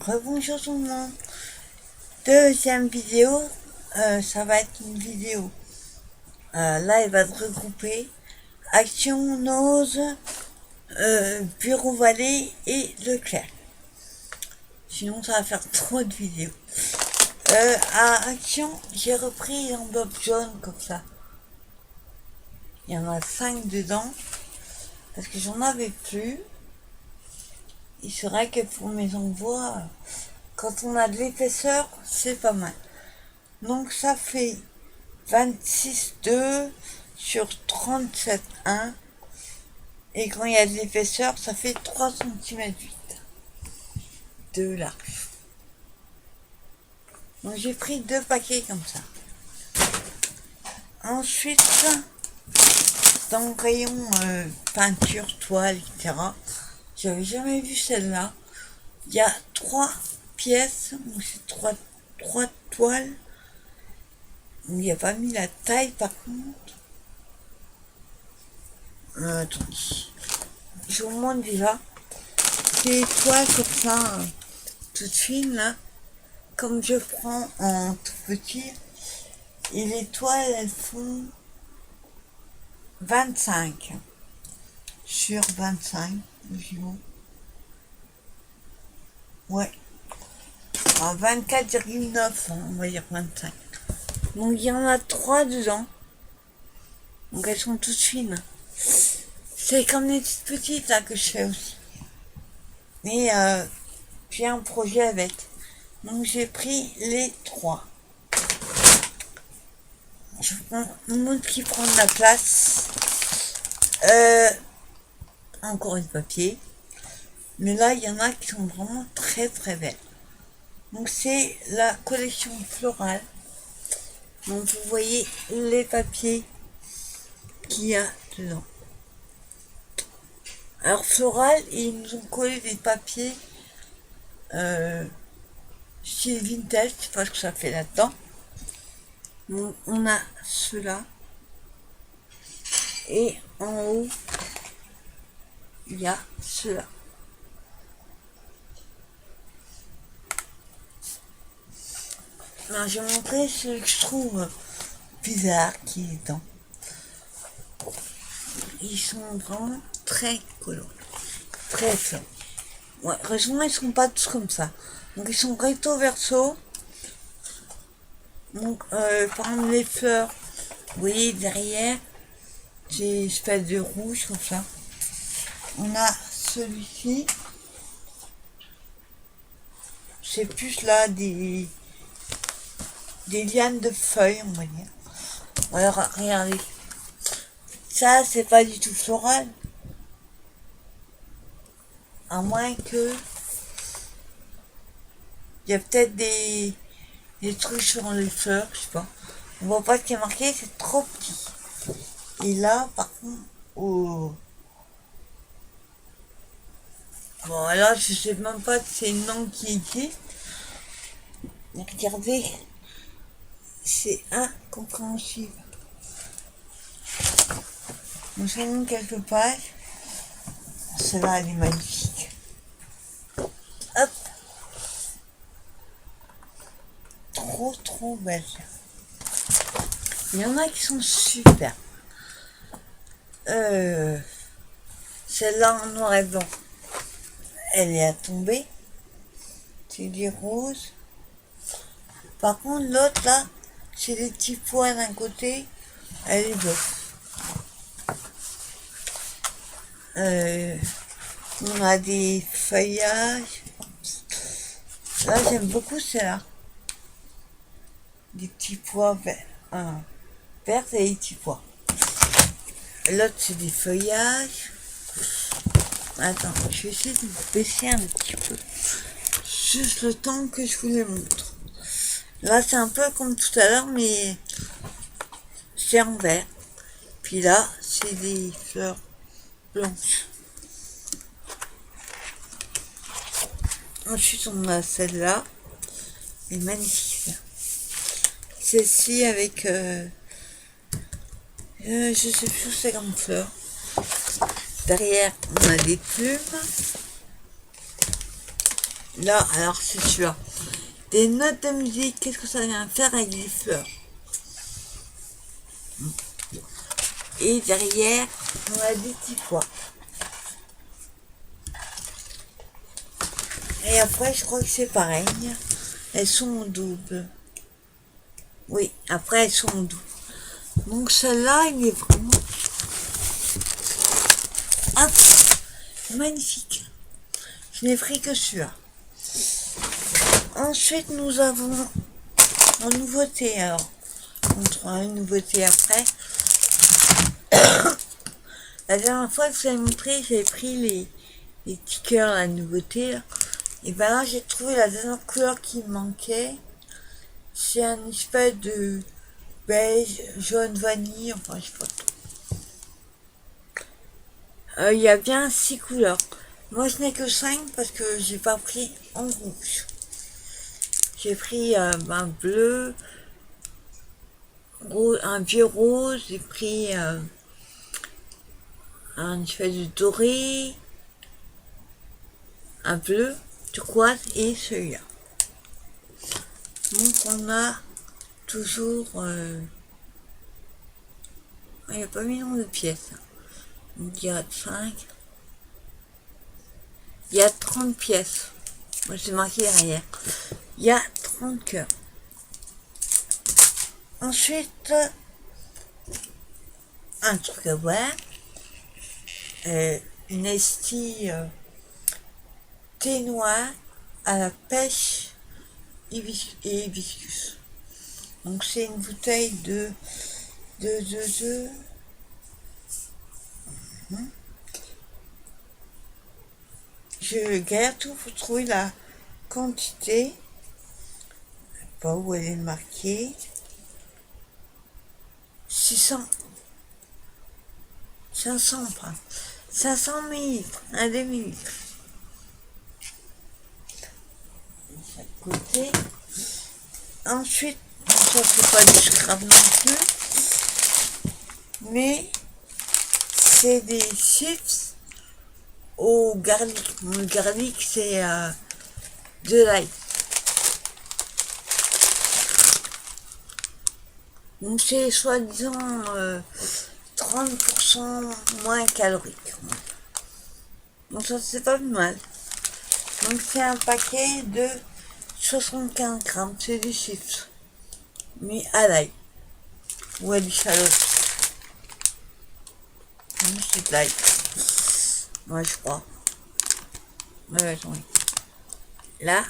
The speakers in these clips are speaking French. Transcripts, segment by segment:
Rebonjour tout le monde. Deuxième vidéo, ça va être une vidéo. Là, elle va se regrouper Action, Nose, Bureau Vallée et Leclerc. Sinon, ça va faire trop de vidéos. À Action, j'ai repris l'enveloppe jaune comme ça. Il y en a 5 dedans parce que j'en avais plus. Il serait que pour mes envois, quand on a de l'épaisseur, c'est pas mal. Donc ça fait 26,2 sur 37,1. Et quand il y a de l'épaisseur, ça fait 3 cm 8 de large. Donc j'ai pris 2 paquets comme ça. Ensuite, dans le rayon peinture, toile, etc. J'avais jamais vu celle-là. Il y a 3 pièces, donc c'est 3 toiles. Il n'y a pas mis la taille par contre. Attendez. Je vous montre déjà. Des toiles comme ça, toutes fines là. Comme je prends en tout petit. Et les toiles, elles font 25 sur 25. Ouais. 24,9, on va dire 25. Donc il y en a 3 dedans. Donc elles sont toutes fines. C'est comme les petites petites là que je fais aussi. Mais j'ai un projet avec. Donc j'ai pris les 3. Je vous montre qui prend de la place. Encore du papier. Mais là, il y en a qui sont vraiment très très belles. Donc c'est la collection florale. Donc vous voyez les papiers qu'il y a dedans. Alors floral, ils nous ont collé des papiers chez Vintage, je sais pas ce que ça fait là-dedans. Donc on a ceux-là. Et en haut, il y a ceux-là. Alors, je vais montrer ce que je trouve bizarre qui est dedans. Ils sont vraiment très colorés. Très fins. Ouais, heureusement, ils sont pas tous comme ça. Donc, ils sont recto verso. Donc, par exemple, les fleurs, vous voyez derrière, c'est une espèce de rouge comme ça. On a celui-ci. C'est plus là des lianes de feuilles, on va dire. Alors, regardez. Ça, c'est pas du tout floral. À moins que il y a peut-être des trucs sur les fleurs, je sais pas. On voit pas ce qui est marqué, c'est trop petit. Et là, par contre, oh. Bon, alors je sais même pas si c'est une langue qui existe. Regardez, c'est incompréhensible. Nous avons quelques pages. Celle-là, elle est magnifique. Hop. Trop belle. Il y en a qui sont super. Celle-là en noir et blanc, elle est à tomber. C'est des roses. Par contre, l'autre là, c'est des petits pois d'un côté. Elle est bleue. On a des feuillages. Là, j'aime beaucoup celle-là. Des petits pois verts. Verts et des petits pois. L'autre, c'est des feuillages. Attends, je vais essayer de baisser un petit peu. Juste le temps que je vous les montre. Là, c'est un peu comme tout à l'heure, mais c'est en vert. Puis là, c'est des fleurs blanches. Ensuite, on a celle-là. Elle est magnifique. Celle-ci avec... je sais plus où c'est comme fleur. Derrière, on a des plumes. Là, alors c'est sûr. Des notes de musique, qu'est-ce que ça vient faire avec les fleurs? Et derrière, on a des petits pois. Et après, je crois que c'est pareil. Elles sont en double. Oui, après, elles sont en double. Donc, celle-là, il est vraiment magnifique. Je n'ai pris que celui-là. Ensuite, nous avons en nouveauté. Alors, on trouvera une nouveauté après. La dernière fois que je vous ai montré, j'avais pris les stickers, la nouveauté. Là. Et ben là, j'ai trouvé la dernière couleur qui me manquait. C'est un espèce de beige, jaune vanille, enfin je sais pas trop. Il y a bien 6 couleurs. Moi je n'ai que 5 parce que j'ai pas pris en rouge. J'ai pris bleu, un vieux rose, j'ai pris un espèce de doré, un bleu, turquoise et celui-là. Donc on a toujours... il n'y a pas mis nombre de pièces. Donc il y a 5. Il y a 30 pièces. Moi j'ai marqué derrière. Il y a 30 cœurs. Ensuite, un truc à voir. Une esti thé noir à la pêche et hibiscus. Donc c'est une bouteille de je galère tout pour trouver la quantité. Je sais pas où elle est marquée. 600. 500 pas. 500 millilitres. Un demi-litre. De côté. Ensuite, ça c'est pas du scrap non plus. Mais c'est des chips au garlic. Le garlic c'est de l'ail. Donc c'est soi-disant 30% moins calorique. Donc ça c'est pas mal. Donc c'est un paquet de 75 grammes, c'est des chips. Mais à l'ail. Ou à l'échalote. C'est de l'ail. Moi je crois. Ouais, attendez. Là.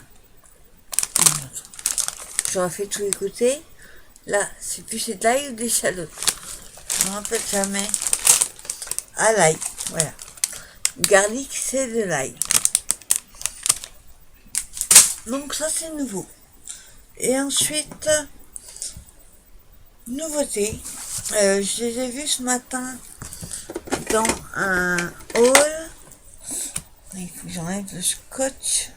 J'aurais fait tous les côtés. Là, c'est plus c'est de l'ail ou des échalotes. Je me rappelle jamais. À l'ail, voilà. Garlic, c'est de l'ail. Donc ça, c'est nouveau. Et ensuite, nouveauté. Je les ai vus ce matin dans un haul. Il faut que j'enlève le scotch.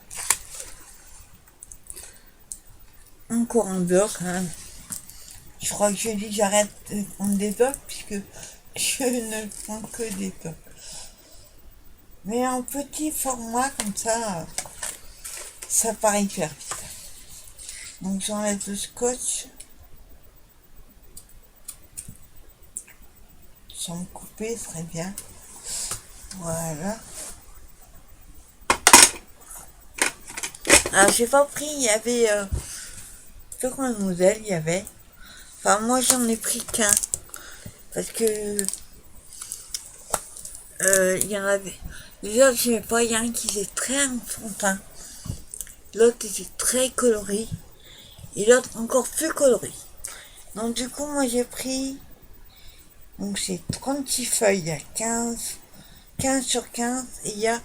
Encore un beurre quand même. Je crois que je dis que j'arrête de prendre des beurres puisque je ne prends que des beurres. Mais en petit format comme ça paraît hyper vite. Donc j'enlève le scotch. Sans me couper, ce serait bien. Voilà. Alors j'ai pas pris, il y avait... je sais pas combien de modèles il y avait. Enfin moi j'en ai pris qu'un. Parce que... il y en avait... Les autres j'aimais pas, il y en a un qui était très enfantin. L'autre était très coloré. Et l'autre encore plus coloré. Donc du coup moi j'ai pris... Donc c'est 36 feuilles, il y a 15 sur 15 et il y a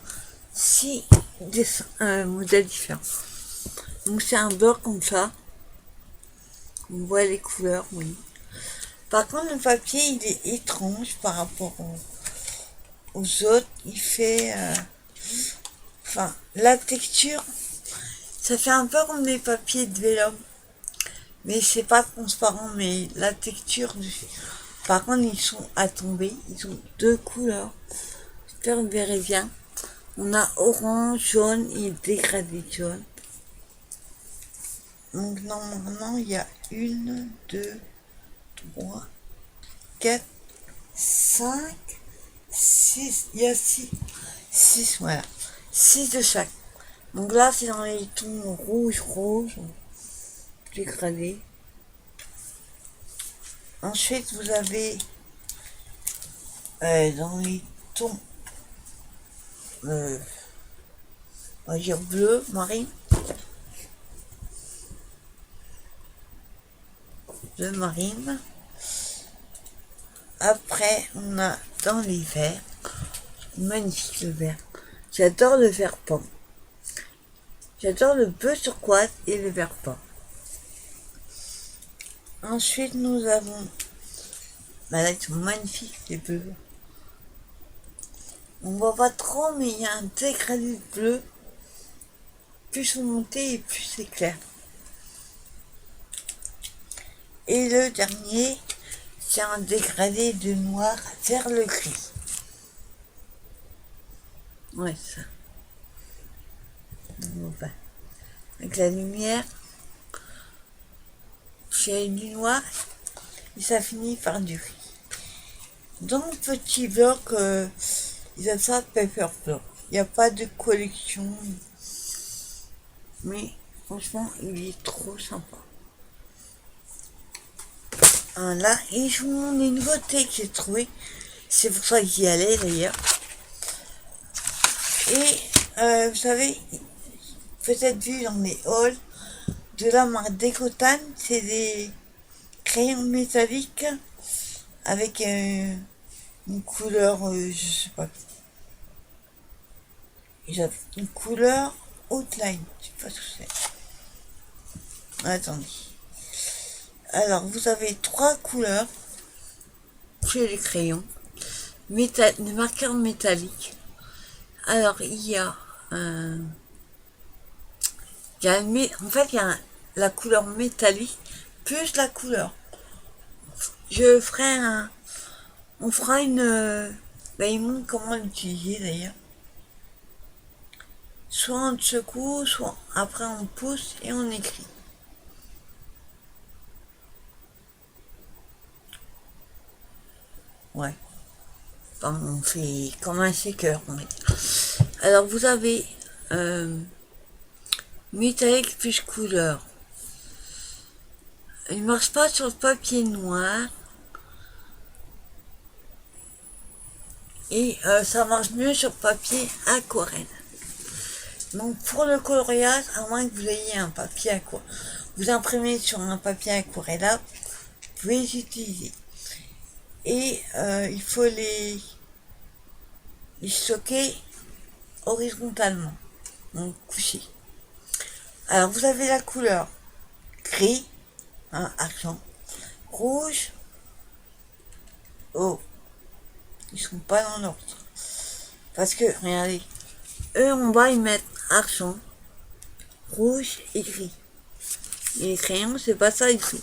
6 modèles différents. Donc c'est un beurre comme ça. On voit les couleurs, oui. Par contre le papier il est étrange par rapport aux autres. Il fait... enfin la texture, ça fait un peu comme des papiers de vélum. Mais c'est pas transparent, mais la texture... Par contre, ils sont à tomber. Ils ont deux couleurs. J'espère que vous verrez bien. On a orange, jaune et dégradé jaune. Donc normalement il y a 1, 2, 3, 4, 5, 6. Il y a 6, voilà. 6 de chaque. Donc là c'est dans les tons rouge, dégradé. Ensuite vous avez dans les tons on va dire bleu, marine. Bleu marine. Après, on a dans les verts, magnifique le vert. J'adore le vert pomme. J'adore le bleu turquoise et le vert pomme. Ensuite, nous avons, là, ils sont magnifiques les bleus. On voit pas trop, mais il y a un dégradé de bleu. Plus on monte et plus c'est clair. Et le dernier, c'est un dégradé de noir vers le gris. Ouais, ça. Enfin, avec la lumière, c'est du noir et ça finit par du gris. Dans le petit bloc, ils appellent ça Paper Block. Il n'y a pas de collection, mais franchement, il est trop sympa. Là, et je vous montre les nouveautés que j'ai trouvées. C'est pour ça que j'y allais d'ailleurs. Et vous savez, peut-être vu dans les halls de la marque Décotane, c'est des crayons métalliques avec une couleur, je sais pas, une couleur outline, je sais pas ce que c'est. Attendez. Alors, vous avez 3 couleurs chez les crayons, des marqueurs métalliques. Alors, il y a en fait, il y a la couleur métallique plus la couleur. On fera une, ils montrent comment l'utiliser d'ailleurs. Soit on secoue, soit après on pousse et on écrit. Ouais. Enfin, on fait comme un shaker. Ouais. Alors vous avez métallique plus couleur. Il marche pas sur le papier noir. Et ça marche mieux sur papier aquarelle. Donc pour le coloriage, à moins que vous ayez un papier aquarelle, vous imprimez sur un papier aquarelle, vous pouvez les utiliser. Et il faut les stocker horizontalement, donc couché. Alors vous avez la couleur gris, argent, rouge, ils sont pas dans l'ordre. Parce que, regardez, eux en bas ils mettent argent, rouge et gris. Et les crayons, c'est pas ça du tout.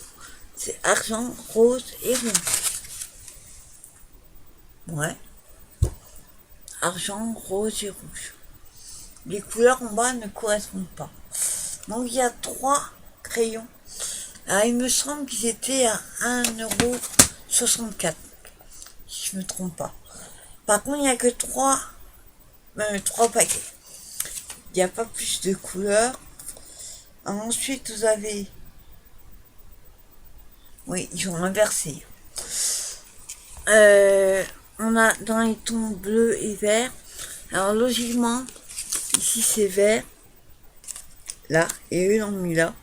C'est argent, rose et rouge. Ouais. Argent, rose et rouge. Les couleurs en bas ne correspondent pas. Donc il y a 3 crayons. Alors il me semble qu'ils étaient à 1,64€. Si je me trompe pas. Par contre, il n'y a que 3 paquets. Il n'y a pas plus de couleurs. Ensuite, vous avez... Oui, ils ont inversé. On a dans les tons bleus et verts. Alors logiquement, ici c'est vert. Là, et eux l'ont mis là.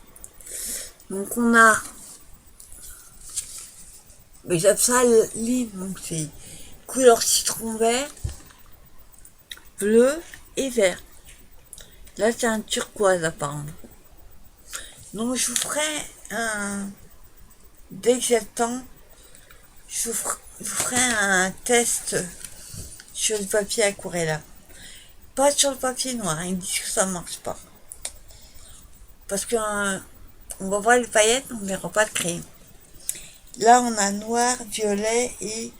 Donc on a... Mais j'appelle ça le lime, donc c'est couleur citron vert, bleu et vert. Là c'est un turquoise apparemment. Donc je vous ferai un... Dès que j'ai le temps, je vous ferai un test sur le papier aquarelle. Pas sur le papier noir, ils disent que ça marche pas. Parce que on va voir les paillettes, on verra pas le crayon. Là on a noir, violet et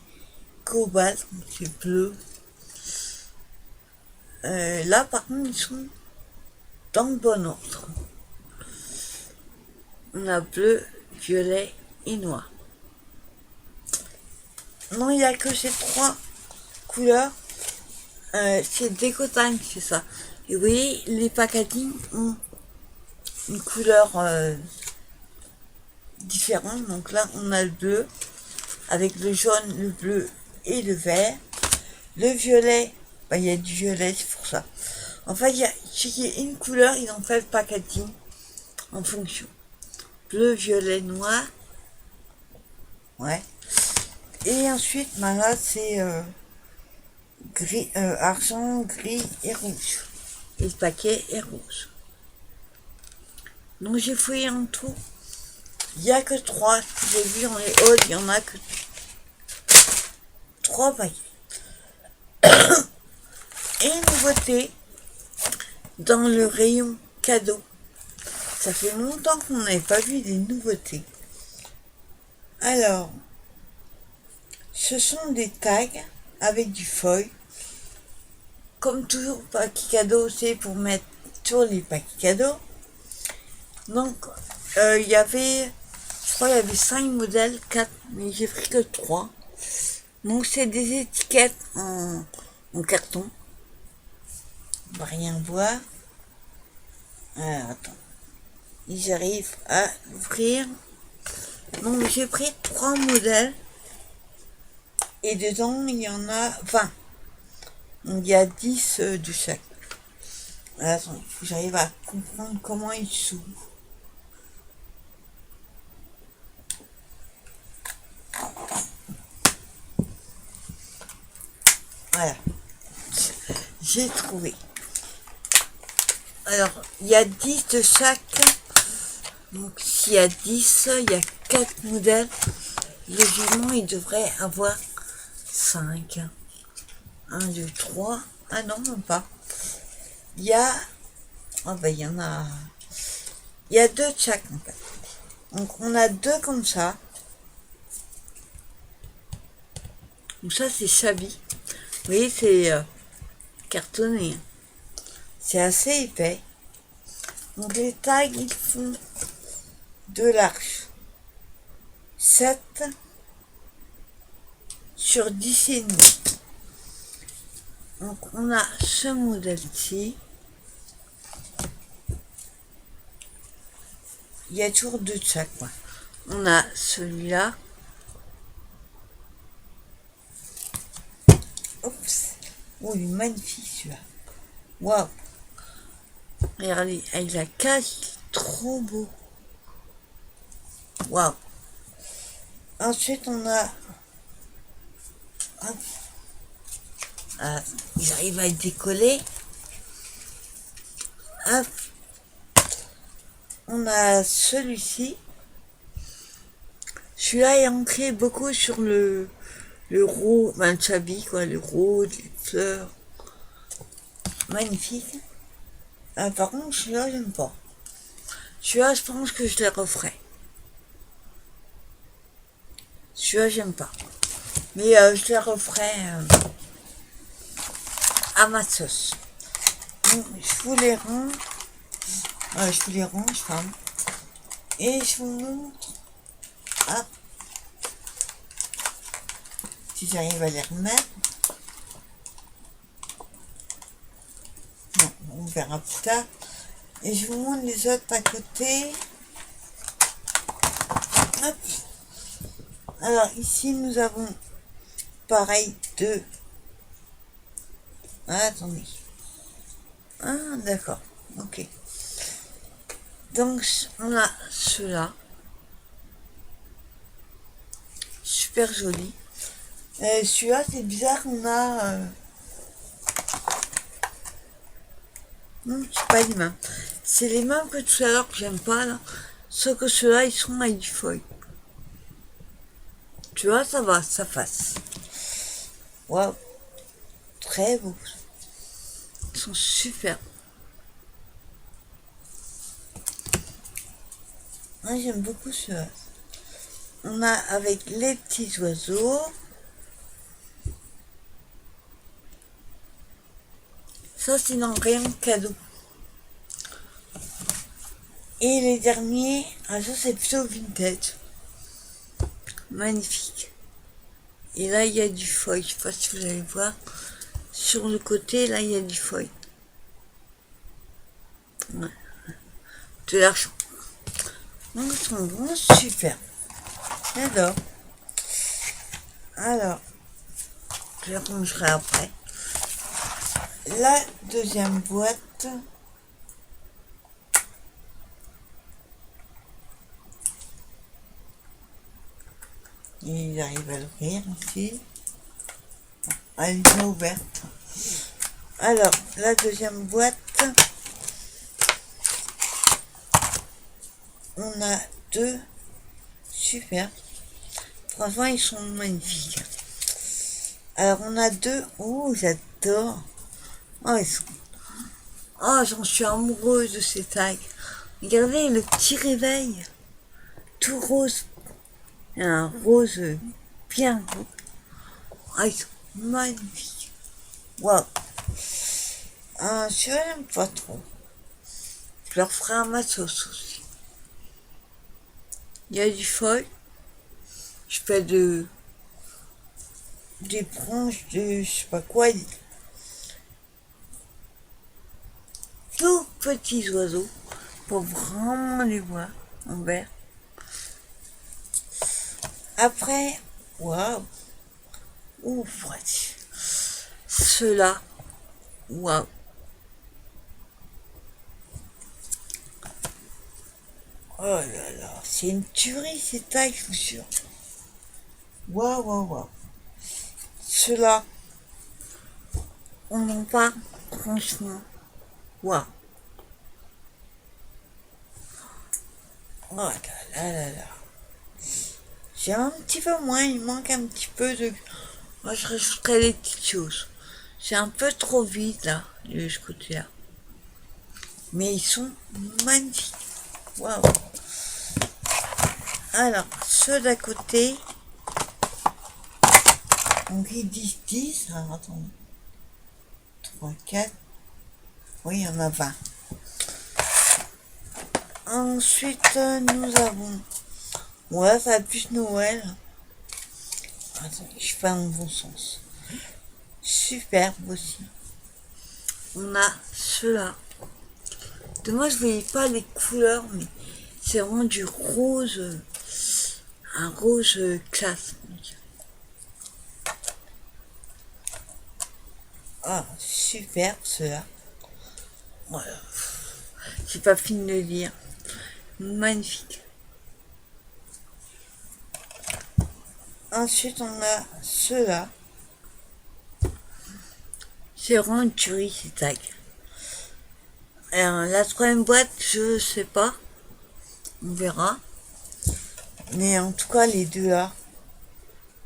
cobalt, donc c'est bleu. Là, par contre, ils sont dans le bon ordre. On a bleu, violet et noir. Non, il n'y a que ces trois couleurs. C'est décotane, c'est ça. Et vous voyez, les packaging ont une couleur différente. Donc là, on a le bleu avec le jaune, le bleu et le vert. Le violet, bah, il y a du violet, c'est pour ça. En fait, il y a une couleur, ils ont fait le packaging en fonction. Bleu, violet, noir. Ouais. Et ensuite, bah là, c'est gris, argent, gris et rouge. Et le paquet est rouge. Donc j'ai fouillé en tout. Il n'y a que 3. J'ai vu dans les hauts, il n'y en a que 3 paquets. Et nouveauté, dans le rayon cadeau. Ça fait longtemps qu'on n'avait pas vu des nouveautés. Alors, ce sont des tags avec du foil. Comme toujours, paquet cadeau, c'est pour mettre sur les paquets cadeaux. Donc, il y avait, je crois, il y avait 5 modèles, 4, mais j'ai pris que 3. Donc, c'est des étiquettes en carton. On va rien voir. Alors, attends. Ils arrivent à ouvrir. Donc, j'ai pris 3 modèles. Et dedans, il y en a 20. Donc, il y a 10 de chaque. Attends, il faut que j'arrive à comprendre comment ils s'ouvrent. Voilà. J'ai trouvé. Alors, il y a 10 de chaque. Donc, s'il y a 10, il y a 4 modèles. Logiquement, il devrait avoir 5. 1, 2, 3. Ah non, même pas. Il y a... Ah ben, il y en a... Il y a 2 de chaque, en fait. Donc, on a 2 comme ça. Donc, ça, c'est Chabi. Vous voyez, c'est cartonné. C'est assez épais. Donc, les tags, ils font de large. 7 sur 10 et demi. Donc, on a ce modèle-ci. Il y a toujours 2 de chaque. Ouais. On a celui-là. Oups. Oh, il est magnifique celui-là. Waouh. Regardez, avec la cage, il est trop beau. Waouh. Ensuite, on a... Hop. Ah, ils arrivent à décoller. Hop. On a celui-ci. Celui-là est ancré beaucoup sur le rose, ben, Chabi, quoi, le rose, les fleurs. Magnifique. Ah, par contre, celui-là, j'aime pas. Celui-là, je pense que je le referai. Celui-là, j'aime pas. Mais je le referai à ma sauce. Donc, je vous les rends. Je vous les range, femme. Et je vous montre. Hop. Si j'arrive à les remettre. Non, on verra plus tard. Et je vous montre les autres à côté. Hop. Alors ici nous avons pareil 2. Ah, attendez. Ah d'accord. Ok. Donc on a ceux-là. Super joli. Celui-là c'est bizarre, on a... Non, c'est pas les mêmes. C'est les mêmes que tout à l'heure que j'aime pas là. Sauf que ceux-là ils sont avec du foil. Tu vois, ça va, ça passe. Waouh. Très beau. Ils sont super. Moi j'aime beaucoup ceux-là. On a avec les petits oiseaux. Ça, c'est dans le rayon cadeau. Et les derniers, ça c'est plutôt vintage. Magnifique. Et là, il y a du foil. Je sais pas si vous allez voir. Sur le côté, là, il y a du foil. Ouais. De l'argent. Donc, ils sont vraiment super. J'adore. Alors, je les rangerai après. La deuxième boîte. Il arrive à l'ouvrir ici. Elle est bien ouverte. Alors, la deuxième boîte. On a deux. Super. Franchement, ils sont magnifiques. Alors, on a deux. Oh, j'adore. Oh, ils sont... Oh, j'en suis amoureuse de ces tags. Regardez le petit réveil. Tout rose. Un rose bien beau. Ah, ils sont magnifiques. Waouh. Je n'aime pas trop. Je leur ferai un matos aussi. Il y a du foil. Je fais des branches de je sais pas quoi. Tout petits oiseaux. Pour vraiment les voir en vert. Après, waouh. Ouf, ceux-là, waouh. Oh là là, c'est une tuerie ces tailles, je vous jure. Waouh, waouh, waouh. Ceux-là, on en parle, franchement. Waouh. Oh là là là là. J'ai un petit peu moins, il manque un petit peu de... Moi, je rajouterais des petites choses. C'est un peu trop vide, là, de ce côté-là. Mais ils sont magnifiques. Waouh. Alors, ceux d'à côté, donc ils disent 10, alors attendez, 3, 4, oui, il y en a 20. Ensuite, nous avons, ouais, ça va plus Noël. Attends, je fais dans le bon sens. Superbe aussi. On a ceux-là. Dommage, je ne voyais pas les couleurs, mais c'est vraiment du rose, un rose classe. Ah, superbe ceux-là. Voilà. J'ai pas fini de le lire. Magnifique. Ensuite, on a ceux-là. C'est vraiment une tuerie, ces tags. Alors, la troisième boîte, je sais pas. On verra. Mais en tout cas, les deux là.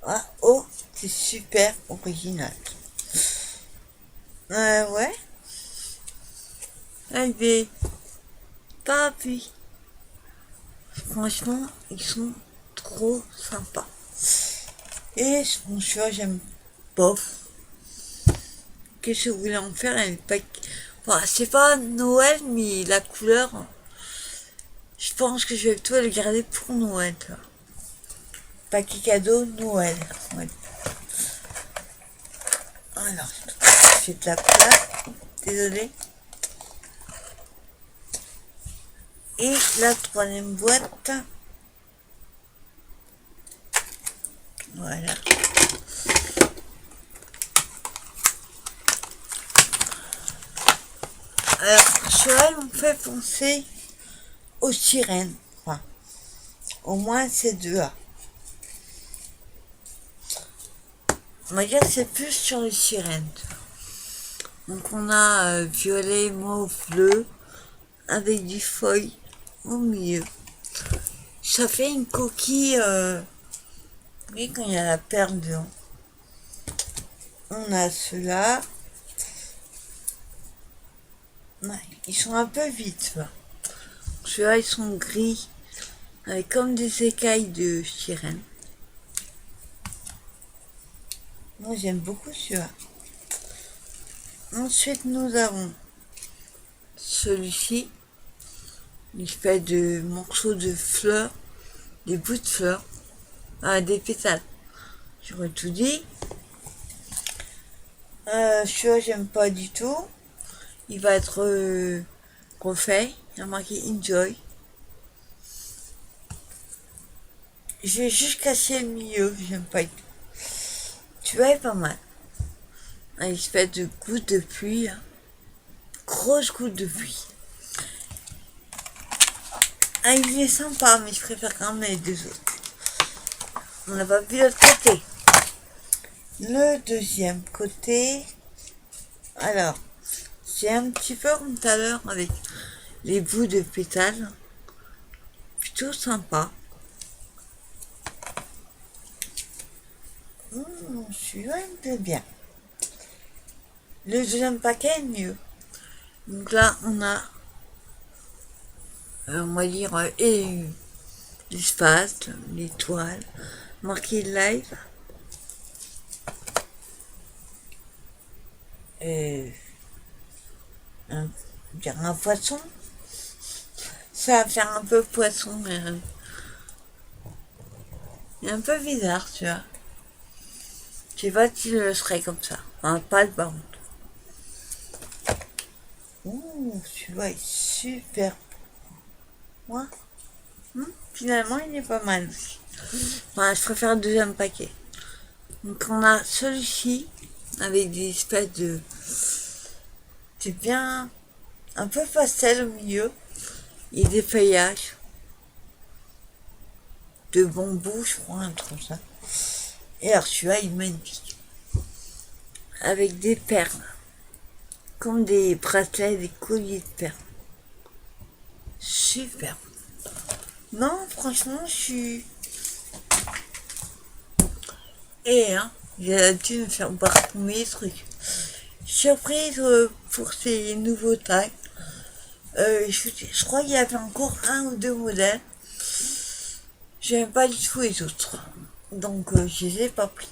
Ah, oh, c'est super original. Ouais. Avec des parapluies. Franchement, ils sont trop sympas. Et mon choix, j'aime bof. Qu'est-ce que vous voulez en faire? Elle est pas... Enfin, c'est pas Noël, mais la couleur, je pense que je vais plutôt le garder pour Noël. Là. Paquet cadeau Noël. Ouais. Alors, je fais de la place. Désolé. Et la troisième boîte. Voilà. Alors, cela m'ont fait penser aux sirènes. Enfin, au moins ces deux-là. On va dire que c'est plus sur les sirènes. Donc on a violet, mauve, bleu, avec du foil au milieu. Ça fait une coquille, oui, quand il y a la perle dedans. On a ceux-là. Ouais, ils sont un peu vite, là. Ceux-là, ils sont gris, avec comme des écailles de sirène. Moi, j'aime beaucoup ceux-là. Ensuite, nous avons celui-ci. Il fait de morceaux de fleurs, des bouts de fleurs, des pétales. J'aurais tout dit. Celui-là, j'aime pas du tout. Il va être refait. Il y a marqué Enjoy. J'ai juste cassé le milieu, j'aime pas du tout. Tu vois, il est pas mal. Un espèce de goutte de pluie. Hein. Grosse goutte de pluie. Ah, il est sympa, mais je préfère quand même les deux autres. On n'a pas vu l'autre côté. Le deuxième côté. Alors, c'est un petit peu comme tout à l'heure avec les bouts de pétales. Plutôt sympa. Celui-là, il me plaît bien. Le deuxième paquet est mieux. Donc là, on a, on va dire, l'espace, l'étoile, marqué live. Un poisson. Ça va faire un peu poisson, mais il est un peu bizarre, tu vois. Je sais pas si le serait comme ça. Enfin, pas le par contre. Ouh, celui-là est super. Moi, finalement, il est pas mal aussi. Enfin, je préfère le deuxième paquet. Donc, on a celui-ci avec des espèces de. C'est bien un peu pastel au milieu. Et des feuillages de bambou, je crois, un truc comme ça. Et alors, celui-là, il est magnifique. Avec des perles. Comme des bracelets, des colliers de perles. Super. Non, franchement, je suis. J'ai l'habitude de me faire boire mes trucs. Surprise pour ces nouveaux tags. Je crois qu'il y avait encore un ou deux modèles. J'aime pas du tout les autres. Donc, je les ai pas pris.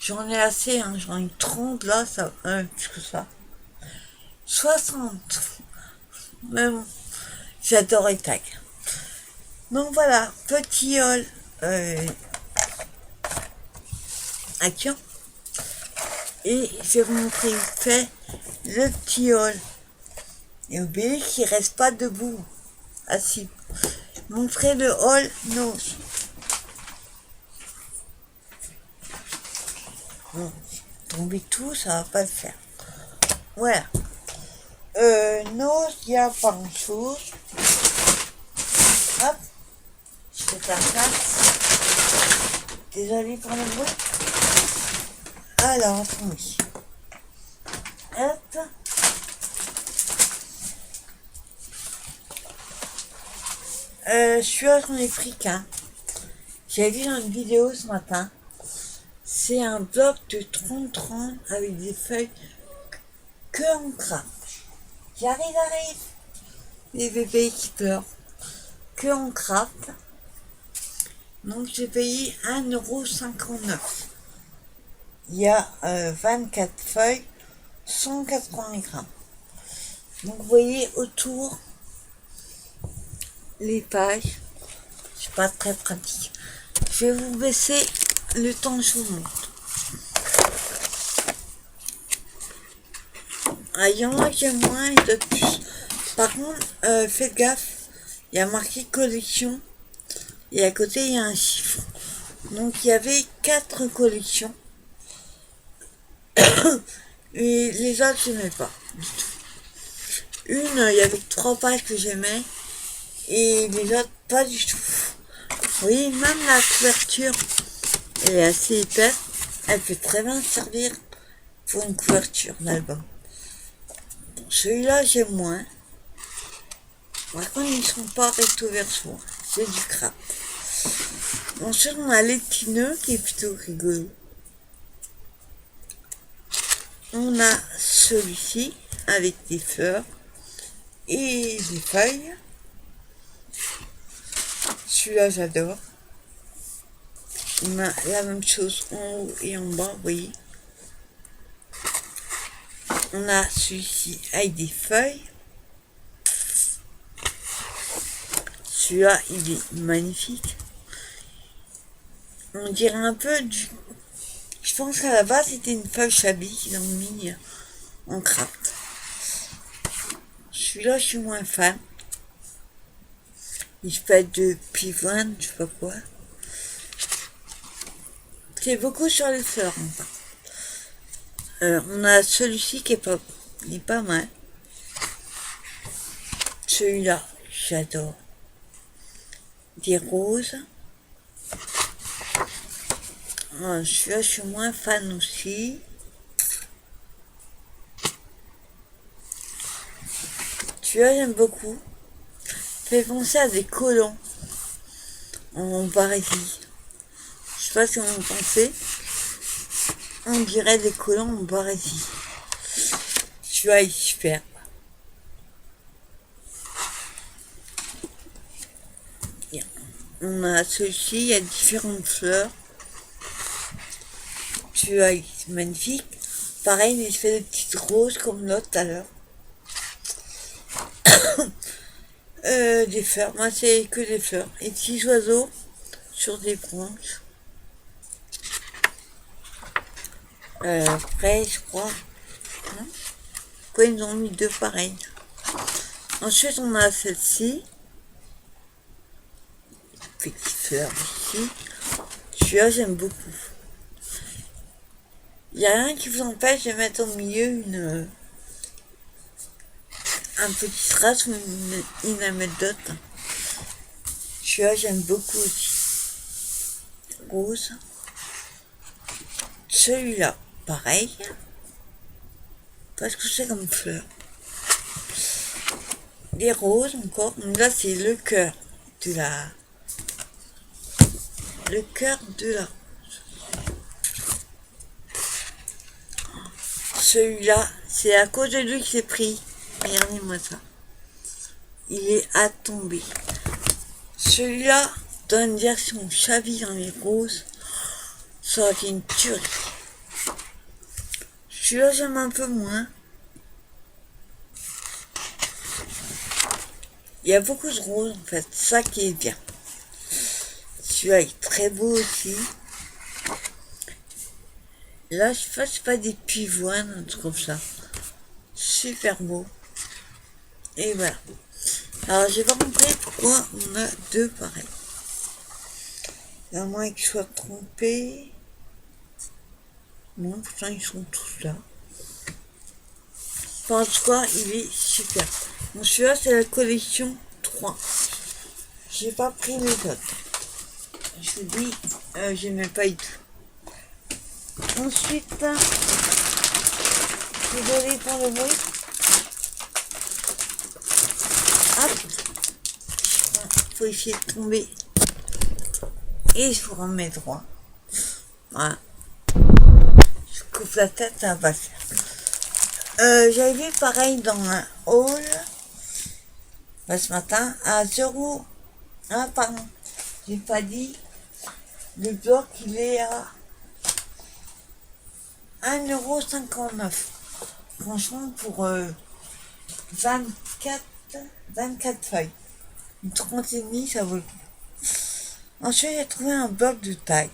J'en ai assez, hein, j'en ai 30 là, ça, plus que ça. 60. Mais bon, j'adore les tags. Donc voilà, petit haul à Caen. Et je vais vous montrer vite fait le petit haul. Et oubliez qu'il reste pas debout, assis. Montrer le haul nose. Bon, tomber tout, ça va pas le faire. Voilà. Nose, il n'y a pas grand chose. Hop. Je vais faire ça. Désolé pour le bruit. Alors, attendez. Hop. Celui-là, j'en ai pris qu'un. J'ai vu dans une vidéo ce matin. C'est un bloc de 30-30 avec des feuilles que en craft. J'arrive. Les bébés qui pleurent. Que en craft. Donc j'ai payé 1,59 €. Il y a 24 feuilles, 180 grammes. Donc vous voyez autour les pages. C'est pas très pratique. Je vais vous baisser le temps que je vous montre. Ah, il y en a qui aiment moins et d'autres plus. Par contre, faites gaffe, il y a marqué collection et à côté il y a un chiffre. Donc il y avait 4 collections et les autres j'aimais pas du tout. Une, il y avait 3 pages que j'aimais et les autres pas du tout. Vous voyez, même la couverture elle est assez épaisse, elle peut très bien servir pour une couverture d'album. Bon, celui-là j'aime moins. Par contre, ils ne sont pas recto verso, c'est du crap. Ensuite, on a l'étineux qui est plutôt rigolo. On a celui-ci avec des fleurs et des feuilles. Celui-là, j'adore. On a la même chose en haut et en bas, vous voyez. On a celui-ci avec des feuilles. Celui-là, il est magnifique. On dirait un peu du... Je pense qu'à la base, c'était une feuille chablis qu'ils ont mis en craft. Celui-là, je suis moins fan. Il fait de pivoine, je sais pas quoi. C'est beaucoup sur les fleurs, enfin. On a celui-ci qui est pas... Il est pas mal. Celui-là, j'adore. Des roses. Celui-là, je suis moins fan aussi. Celui-là, j'aime beaucoup. Fait penser à des colons en barésie. Je sais pas ce que vous en pensez. On dirait des colons en barésie. Celui-là, il est super. On a celui-ci, il y a différentes fleurs. Celui-là, il est magnifique. Pareil, il fait des petites roses comme l'autre tout à l'heure. Des fleurs, moi c'est que des fleurs. Et petits oiseaux sur des branches. Après, je crois. Hein, pourquoi ils ont mis deux pareils? Ensuite, on a celle-ci. Petite fleur ici. Celui-là, j'aime beaucoup. Il n'y a rien qui vous empêche de mettre au milieu un petit strass ou une anecdote. Celui-là, j'aime beaucoup aussi. Rose. Celui-là, pareil. Parce que c'est comme fleur. Les roses encore. Là, c'est le cœur de la... Le cœur de la... Celui-là, c'est à cause de lui que j'ai pris. Regardez-moi ça. Il est à tomber. Celui-là, dans une version chablis dans les roses, ça aurait été une tuerie. Celui-là, j'aime un peu moins. Il y a beaucoup de roses, en fait. Ça qui est bien. Celui-là est très beau aussi. Là, je sais pas, c'est pas des pivoines, un truc comme ça. Super beau. Et voilà. Alors, j'ai pas compris pourquoi on a deux pareils. À moins qu'ils soient trompés. Non, pourtant, ils sont tous là. Enfin, en tout cas, il est super. Bon, celui-là, c'est la collection 3. J'ai pas pris les autres. Je vous dis, j'aimais pas du tout. Ensuite, désolé pour le bruit. Hop. Il faut essayer de tomber. Et je vous remets droit. Voilà. Je coupe la tête, ça va passer. J'avais vu pareil dans un hall. Ce matin, à 0. Ah, pardon. J'ai pas dit. Le bloc, il est à 1,59 €. Franchement, pour 24 feuilles. Une 30,5, ça vaut le coup. Ensuite, j'ai trouvé un bloc de taille.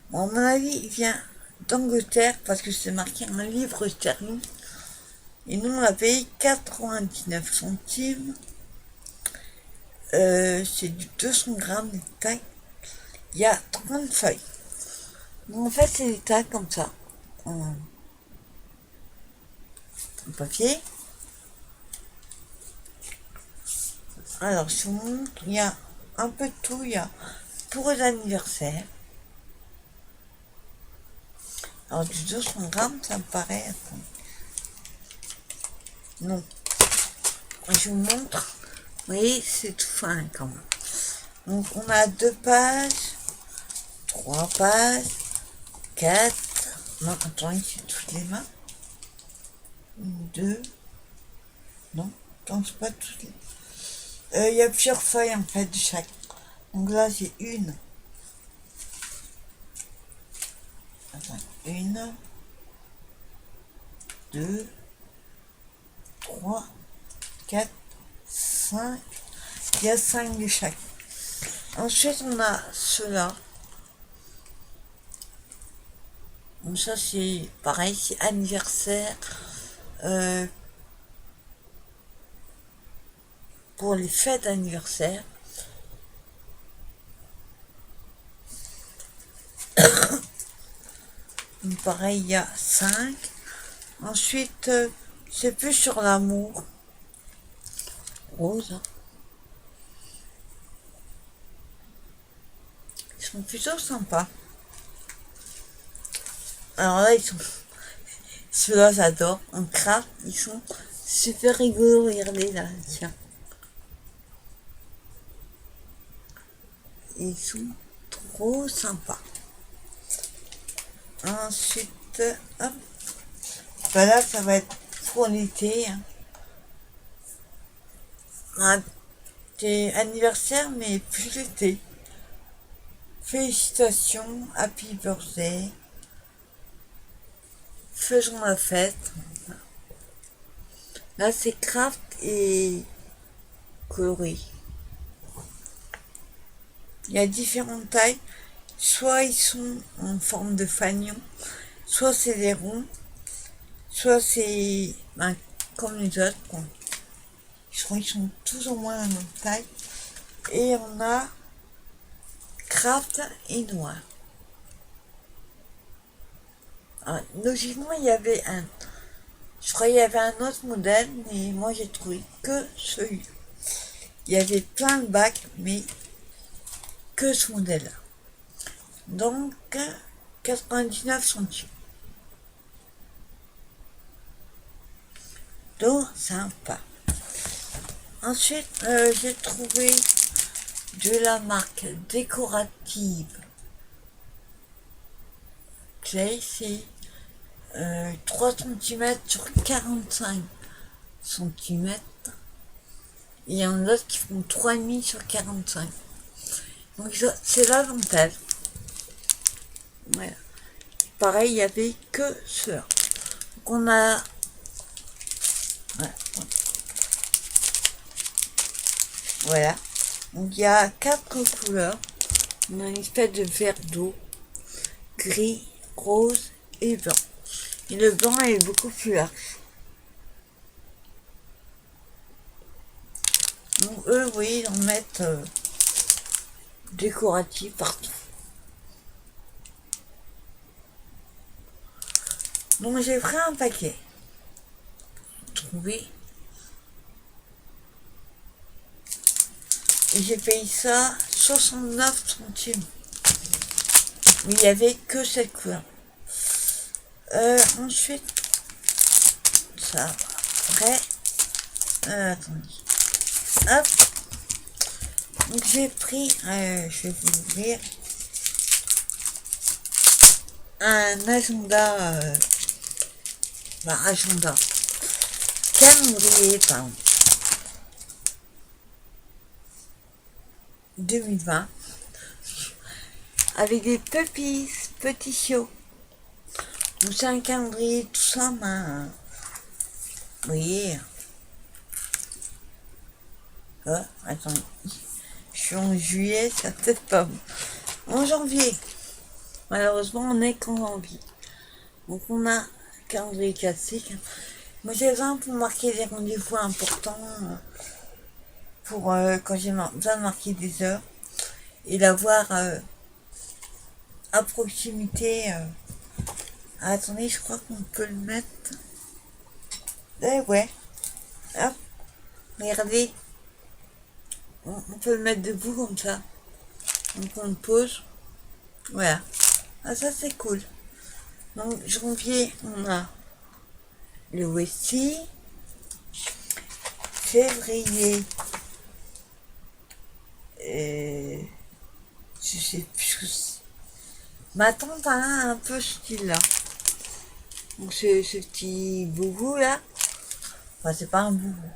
Bon, à mon avis, il vient d'Angleterre parce que c'est marqué un livre sterling. Et nous, on a payé 99 centimes. C'est du 200 grammes de taille. Il y a 30 feuilles. Donc, en fait, c'est des tailles comme ça. En papier. Alors, je vous montre, il y a un peu de tout. Il y a pour les anniversaires. Alors, du 200 grammes, ça me paraît... Attends. Non. Je vous montre. Vous voyez, c'est tout fin quand même. Donc, on a 2 pages, 3 pages, 4. Non, attends, ici, toutes les mains. 2. Non, attends, c'est pas toutes les... Il y a plusieurs feuilles en fait de chaque. Donc là, j'ai une. Attends, 1, 2, 3, 4, 5. Il y a 5 de chaque. Ensuite, on a ceux-là. Donc ça, c'est pareil, c'est anniversaire. Pour les fêtes d'anniversaire. Pareil, il y a 5. Ensuite, c'est plus sur l'amour. Rose. Ils sont plutôt sympas. Alors là, ils sont... Ceux-là, j'adore. En craft, ils sont super rigolos. Regardez là, tiens. Ils sont trop sympas. Ensuite, hop. Voilà, ça va être pour l'été. Hein. C'est anniversaire, mais plus l'été. Félicitations, happy birthday. Faisons la fête. Là, c'est craft et coloré. Il y a différentes tailles. Soit ils sont en forme de fanion, soit c'est des ronds, soit c'est comme les autres. Quoi. Ils sont tous au moins la même taille. Et on a craft et noir. Alors, logiquement, il y avait je crois qu'il y avait un autre modèle, mais moi j'ai trouvé que celui-là. Il y avait plein de bacs, mais que ce modèle-là. Donc, 99 centimes. Donc, sympa. Ensuite, j'ai trouvé de la marque décorative Clay, c'est 3 cm sur 45 cm. Il y en a d'autres qui font 3,5 sur 45. Donc c'est la dentelle. Voilà. Pareil, il n'y avait que cela. Donc on a... Voilà. Donc il y a 4 couleurs. On a une espèce de vert d'eau, gris, rose et blanc. Et le blanc est beaucoup plus large. Donc eux, vous voyez, ils en mettent décoratif partout. Donc j'ai pris un paquet. Trouvé. Et j'ai payé ça 69 centimes. Mais il n'y avait que cette couleur. Ensuite, ça après. Attendez. Hop. Donc j'ai pris, je vais vous ouvrir, un agenda, agenda, calendrier, pardon, 2020, avec des petits chiots. Donc c'est un calendrier, tout ça, vous voyez. Oh, attendez. Je suis en juillet, ça peut-être pas bon. En janvier. Malheureusement, on est qu'en janvier. Donc on a un calendrier classique. Moi j'ai besoin pour marquer des rendez-vous importants. Pour quand j'ai besoin de marquer des heures. Et d'avoir à proximité. Attendez, je crois qu'on peut le mettre. Eh ouais. Hop. Regardez. On peut le mettre debout comme ça. Donc on le pose. Voilà. Ah ça c'est cool. Donc janvier on a le Westie. Février. Je sais plus ce que c'est. Ma tante a un peu ce style là. Donc ce petit boubou là. Enfin c'est pas un boubou.